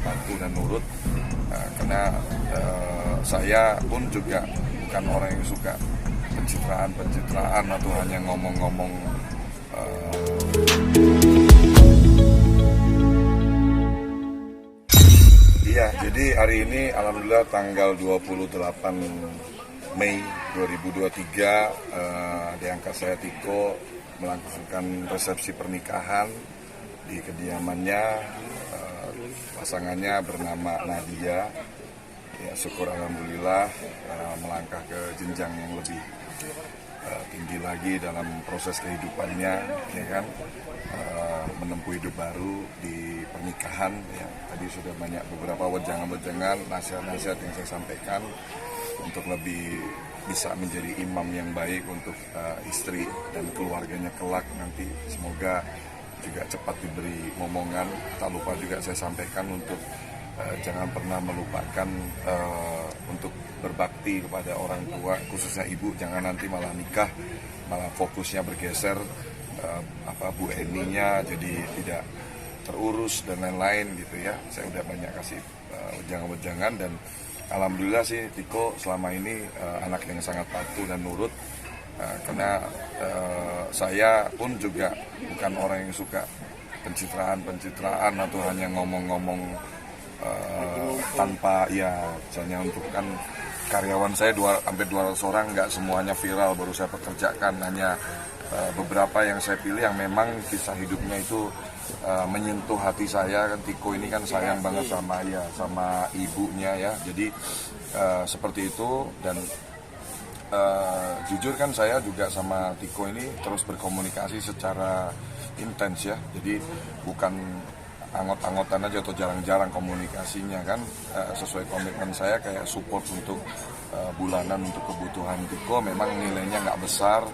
patuh dan nurut, karena saya pun juga bukan orang yang suka pencitraan atau hanya ngomong-ngomong. Iya, jadi hari ini alhamdulillah tanggal 28 Mei 2023 diangkat saya Tiko melakukan resepsi pernikahan di kediamannya. Pasangannya bernama Nadia. Ya, syukur alhamdulillah melangkah ke jenjang yang lebih tinggi lagi dalam proses kehidupannya, ya kan, menempuh hidup baru di pernikahan. Ya, tadi sudah banyak beberapa wejangan-wejangan, nasihat-nasihat yang saya sampaikan untuk lebih bisa menjadi imam yang baik untuk istri dan keluarganya kelak nanti. Semoga juga cepat diberi momongan. Tak lupa juga saya sampaikan untuk jangan pernah melupakan untuk berbakti kepada orang tua, khususnya ibu. Jangan nanti malah nikah, malah fokusnya bergeser, Bu Eninya jadi tidak terurus dan lain-lain gitu ya. Saya udah banyak kasih wejangan-wejangan dan alhamdulillah sih Tiko selama ini anak yang sangat patuh dan nurut, karena saya pun juga bukan orang yang suka pencitraan atau hanya ngomong-ngomong tanpa ya, misalnya untuk kan karyawan saya hampir 200 orang, nggak semuanya viral baru saya pekerjakan, hanya beberapa yang saya pilih yang memang kisah hidupnya itu menyentuh hati saya. Kan Tiko ini kan sayang banget sama ibunya ya, jadi seperti itu. Dan jujur kan saya juga sama Tiko ini terus berkomunikasi secara intens ya, jadi bukan anggot-anggotan aja atau jarang-jarang komunikasinya kan, sesuai komitmen saya kayak support untuk bulanan untuk kebutuhan Tiko. Memang nilainya nggak besar,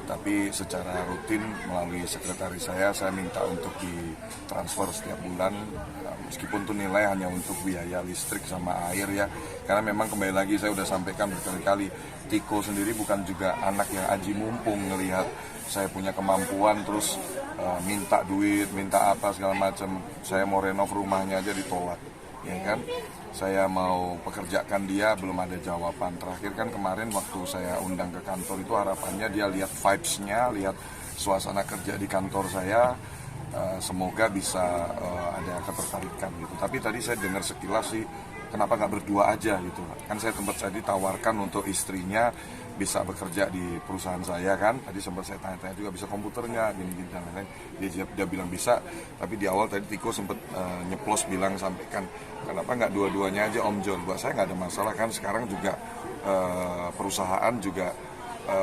tapi secara rutin melalui sekretaris saya minta untuk ditransfer setiap bulan, meskipun tuh nilai hanya untuk biaya listrik sama air ya, karena memang kembali lagi saya udah sampaikan berkali-kali, Tiko sendiri bukan juga anak yang aji mumpung ngelihat saya punya kemampuan terus minta duit, minta apa segala macam. Saya mau renov rumahnya aja ditolak, ya kan. Saya mau pekerjakan dia, belum ada jawaban. Terakhir kan kemarin waktu saya undang ke kantor itu harapannya dia lihat vibes-nya, lihat suasana kerja di kantor saya, semoga bisa ada ketertarikan gitu. Tapi tadi saya dengar sekilas sih, kenapa nggak berdua aja gitu. Kan saya tempat saya ditawarkan untuk istrinya bisa bekerja di perusahaan saya kan. Tadi sempat saya tanya-tanya juga bisa komputer nggak, gini-gini dan lain-lain. Dia bilang bisa, tapi di awal tadi Tiko sempat nyeplos bilang sampaikan, kenapa nggak dua-duanya aja Om John. Buat saya nggak ada masalah kan, sekarang juga perusahaan juga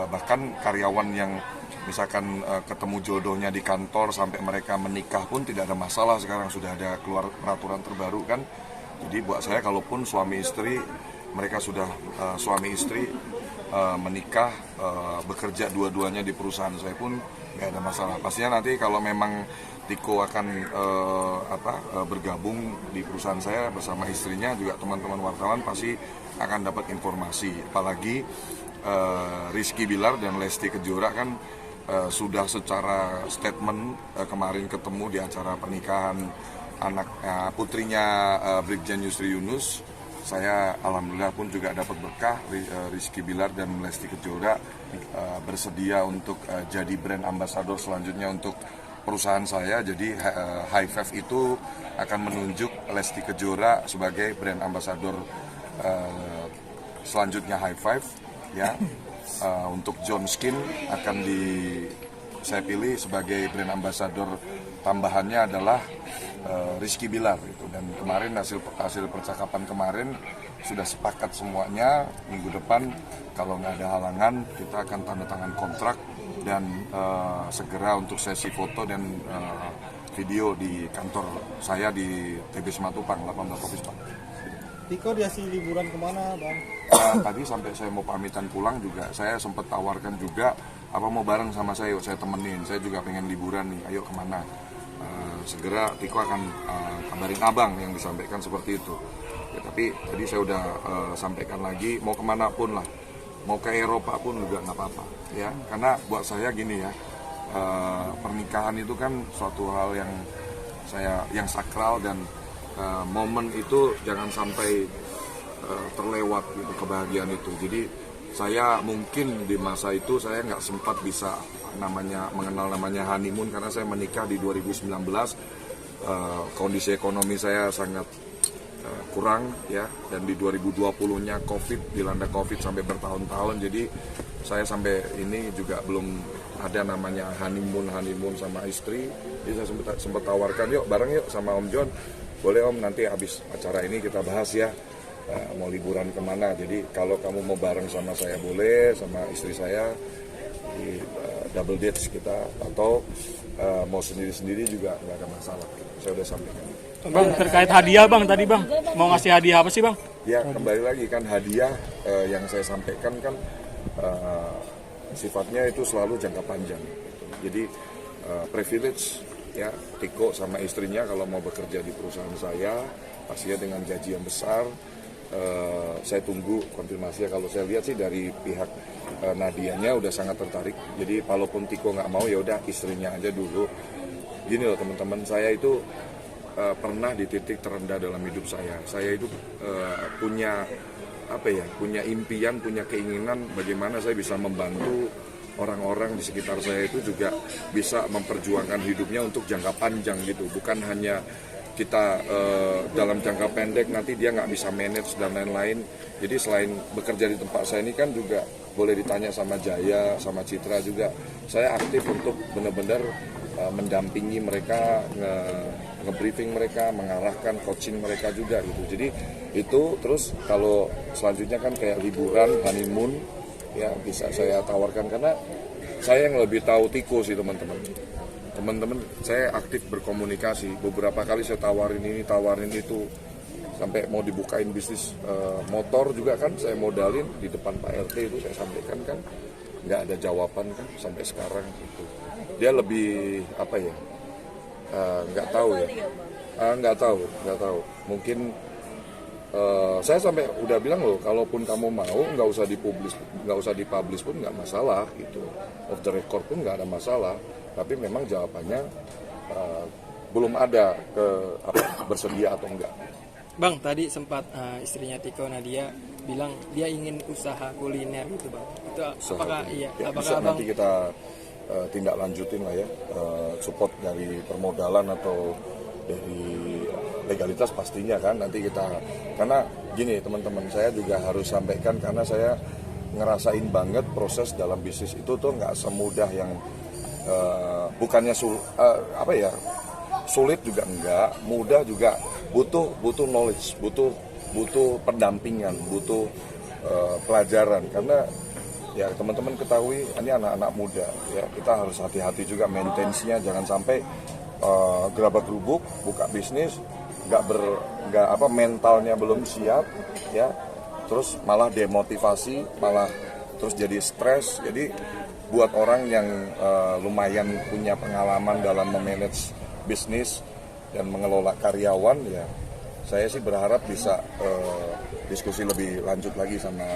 bahkan karyawan yang misalkan ketemu jodohnya di kantor sampai mereka menikah pun tidak ada masalah. Sekarang sudah ada keluar peraturan terbaru kan. Jadi buat saya kalaupun suami istri, mereka sudah suami istri menikah, bekerja dua-duanya di perusahaan saya pun nggak ada masalah. Pastinya nanti kalau memang Tiko akan bergabung di perusahaan saya bersama istrinya, juga teman-teman wartawan pasti akan dapat informasi. Apalagi Rizky Bilar dan Lesti Kejora kan sudah secara statement kemarin ketemu di acara pernikahan anak putrinya Brigjen Yusri Yunus. Saya alhamdulillah pun juga dapat berkah, Rizky Bilar dan Lesti Kejora bersedia untuk jadi brand ambassador selanjutnya untuk perusahaan saya. Jadi High Five itu akan menunjuk Lesti Kejora sebagai brand ambassador selanjutnya High Five ya. Untuk John Skin akan saya pilih sebagai brand ambassador tambahannya adalah Rizky Bilar itu. Dan kemarin hasil percakapan kemarin sudah sepakat semuanya, minggu depan kalau nggak ada halangan kita akan tanda tangan kontrak dan segera untuk sesi foto dan video di kantor saya di TB Simatupang 18 Office Pak. Tiko dihasil liburan kemana Bang? Tadi sampai saya mau pamitan pulang juga saya sempat tawarkan juga, apa mau bareng sama saya, yuk saya temenin, saya juga pengen liburan nih, ayo kemana. Segera Tiko akan kabarin abang yang disampaikan seperti itu ya. Tapi tadi saya udah sampaikan lagi, mau kemana pun lah, mau ke Eropa pun juga nggak apa-apa ya, karena buat saya gini ya, pernikahan itu kan suatu hal yang sakral dan momen itu jangan sampai terlewat gitu, kebahagiaan itu. Jadi saya mungkin di masa itu saya nggak sempat bisa mengenal namanya honeymoon karena saya menikah di 2019. Kondisi ekonomi saya sangat kurang ya, dan di 2020-nya dilanda COVID sampai bertahun-tahun. Jadi saya sampai ini juga belum ada namanya honeymoon sama istri. Jadi saya sempat tawarkan, yuk bareng yuk sama Om John. Boleh Om, nanti habis acara ini kita bahas ya, mau liburan kemana. Jadi kalau kamu mau bareng sama saya boleh, sama istri saya di double dates kita, atau mau sendiri-sendiri juga nggak ada masalah. Saya udah sampaikan. Bang, terkait hadiah Bang, tadi Bang, mau ngasih hadiah apa sih Bang? Ya kembali lagi kan hadiah yang saya sampaikan kan sifatnya itu selalu jangka panjang. Jadi privilege ya, Tiko sama istrinya kalau mau bekerja di perusahaan saya pastinya dengan gaji yang besar. Saya tunggu konfirmasi ya. Kalau saya lihat sih dari pihak Nadianya udah sangat tertarik. Jadi walaupun Tiko nggak mau, ya udah istrinya aja dulu. Gini loh teman-teman, saya itu pernah di titik terendah dalam hidup saya. Saya itu punya impian, punya keinginan bagaimana saya bisa membantu orang-orang di sekitar saya itu juga bisa memperjuangkan hidupnya untuk jangka panjang gitu. Bukan hanya kita dalam jangka pendek nanti dia nggak bisa manage dan lain-lain. Jadi selain bekerja di tempat saya ini kan juga boleh ditanya sama Jaya, sama Citra juga. Saya aktif untuk benar-benar mendampingi mereka, nge-briefing mereka, mengarahkan coaching mereka juga gitu. Jadi itu terus kalau selanjutnya kan kayak liburan, honeymoon ya bisa saya tawarkan karena saya yang lebih tahu Tiko sih teman-teman. Teman-teman saya aktif berkomunikasi, beberapa kali saya tawarin ini, tawarin itu, sampai mau dibukain bisnis motor juga kan saya modalin di depan Pak RT itu saya sampaikan kan, nggak ada jawaban kan sampai sekarang gitu. Dia lebih nggak tahu ya, nggak tahu. Mungkin saya sampai udah bilang loh, kalaupun kamu mau nggak usah dipublish pun nggak masalah gitu, off the record pun nggak ada masalah. Tapi memang jawabannya belum ada bersedia atau enggak. Bang, tadi sempat istrinya Tiko Nadia bilang dia ingin usaha kuliner gitu Bang. Itu apakah iya? Ya, apakah bisa Abang nanti kita tindak lanjutin lah ya, support dari permodalan atau dari legalitas pastinya kan nanti kita, karena gini teman-teman, saya juga harus sampaikan karena saya ngerasain banget proses dalam bisnis itu tuh nggak semudah yang bukannya sulit juga enggak, mudah juga, butuh knowledge, butuh pendampingan, butuh pelajaran. Karena ya teman-teman ketahui ini anak-anak muda ya, kita harus hati-hati juga maintenance-nya, jangan sampai gerabak gerubuk buka bisnis mentalnya belum siap ya, terus malah demotivasi, malah terus jadi stres. Jadi buat orang yang lumayan punya pengalaman dalam memanage bisnis dan mengelola karyawan ya, saya sih berharap bisa diskusi lebih lanjut lagi sama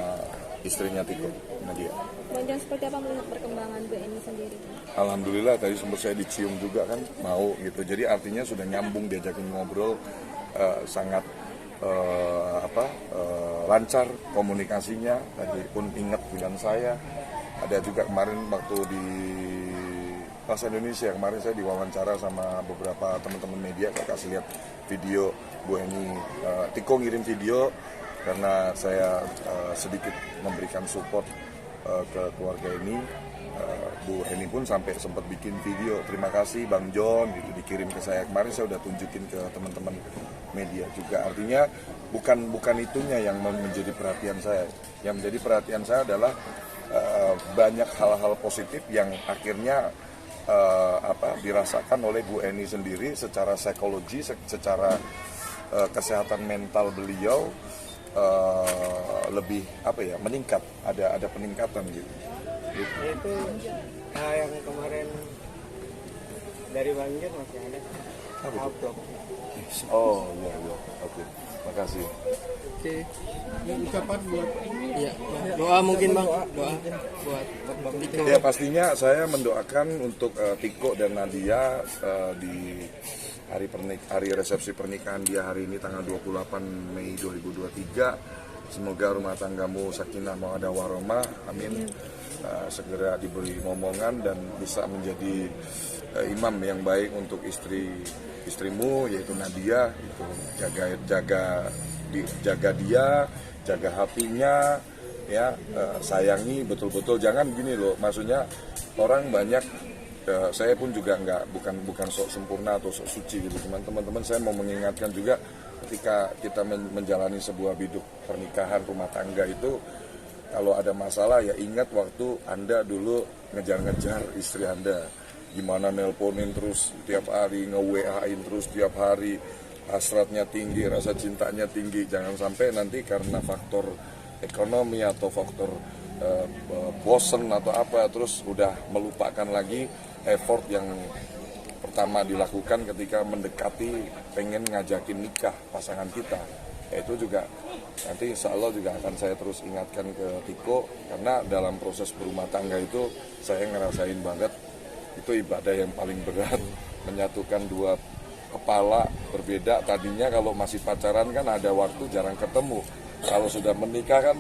istrinya Tiko Nadia. Bang John, seperti apa melihat perkembangan BNI sendiri? Alhamdulillah tadi sempat saya dicium juga kan mau gitu, jadi artinya sudah nyambung, diajakin ngobrol, sangat lancar komunikasinya. Tadi pun ingat bilang saya. Ada juga kemarin waktu di Plaza Indonesia, kemarin saya diwawancara sama beberapa teman-teman media, saya kasih lihat video Bu Eni, Tiko ngirim video karena saya sedikit memberikan support ke keluarga ini. Bu Eni pun sampai sempat bikin video, terima kasih Bang John, gitu dikirim ke saya. Kemarin saya udah tunjukin ke teman-teman media juga. Artinya bukan itunya yang menjadi perhatian saya. Yang menjadi perhatian saya adalah banyak hal-hal positif yang akhirnya dirasakan oleh Bu Eni sendiri secara psikologi, secara kesehatan mental beliau lebih meningkat, ada peningkatan gitu. Itu yang kemarin dari Bang John masih ada. Oh iya, oke. Makasih. Oke. Ini ucapan buat Iya. Doa mungkin bang. Doa buat Tiko. Ya pastinya saya mendoakan untuk Tiko dan Nadia di hari resepsi pernikahan dia hari ini tanggal 28 Mei 2023. Semoga rumah tanggamu sakinah mawaddah warahmah, amin. Segera diberi momongan dan bisa menjadi imam yang baik untuk istrimu yaitu Nadia. Itu jaga dia, jaga hatinya, ya, sayangi betul-betul. Jangan gini loh, maksudnya orang banyak, saya pun juga bukan sok sempurna atau sok suci gitu, cuman teman-teman saya mau mengingatkan juga ketika kita menjalani sebuah hidup pernikahan rumah tangga itu, kalau ada masalah ya ingat waktu Anda dulu ngejar-ngejar istri Anda, gimana nelponin terus tiap hari, nge-WA-in terus tiap hari, hasratnya tinggi, rasa cintanya tinggi. Jangan sampai nanti karena faktor ekonomi atau faktor bosen atau apa, terus udah melupakan lagi effort yang pertama dilakukan ketika mendekati pengen ngajakin nikah pasangan kita. Itu juga nanti insya Allah juga akan saya terus ingatkan ke Tiko, karena dalam proses berumah tangga itu saya ngerasain banget itu ibadah yang paling berat, menyatukan dua kepala berbeda. Tadinya kalau masih pacaran kan ada waktu jarang ketemu, kalau sudah menikah kan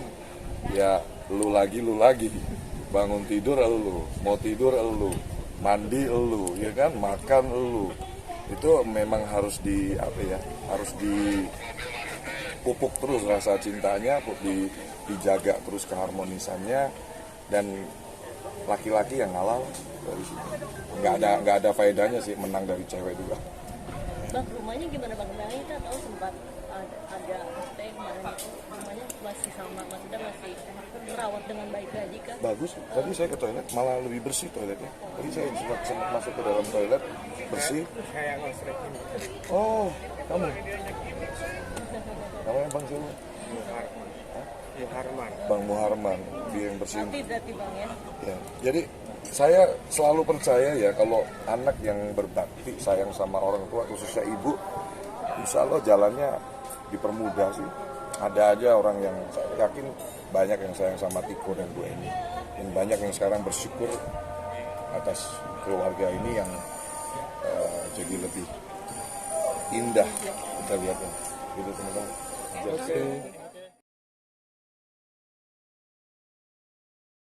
ya lu lagi, bangun tidur lu, mau tidur lu, mandi lu, ya kan, makan lu. Itu memang harus harus dipupuk terus rasa cintanya, dijaga terus keharmonisannya, dan laki-laki yang ngalah dari sini. Nggak ada faedahnya sih menang dari cewek juga. Bang, rumahnya gimana bang? Nah, kita tahu sempat ada maksudnya kemarin itu rumahnya masih sama, maksudnya masih merawat dengan baik gaji kah? Bagus, tadi saya ke toilet malah lebih bersih toiletnya. Tadi saya sempat masuk ke dalam toilet, bersih. Kayak ngosrek ini. Oh, kamu? Namanya Bang siapa? Muharman. Bang Muharman, dia yang bersihin. Tapi berarti bang ya? Ya, jadi saya selalu percaya ya kalau anak yang berbakti sayang sama orang tua, khususnya ibu, insya Allah jalannya dipermudah sih. Ada aja orang yang saya yakin banyak yang sayang sama Tiko dan Bu Eni, dan banyak yang sekarang bersyukur atas keluarga ini yang jadi lebih indah kita lihatnya, gitu teman-teman.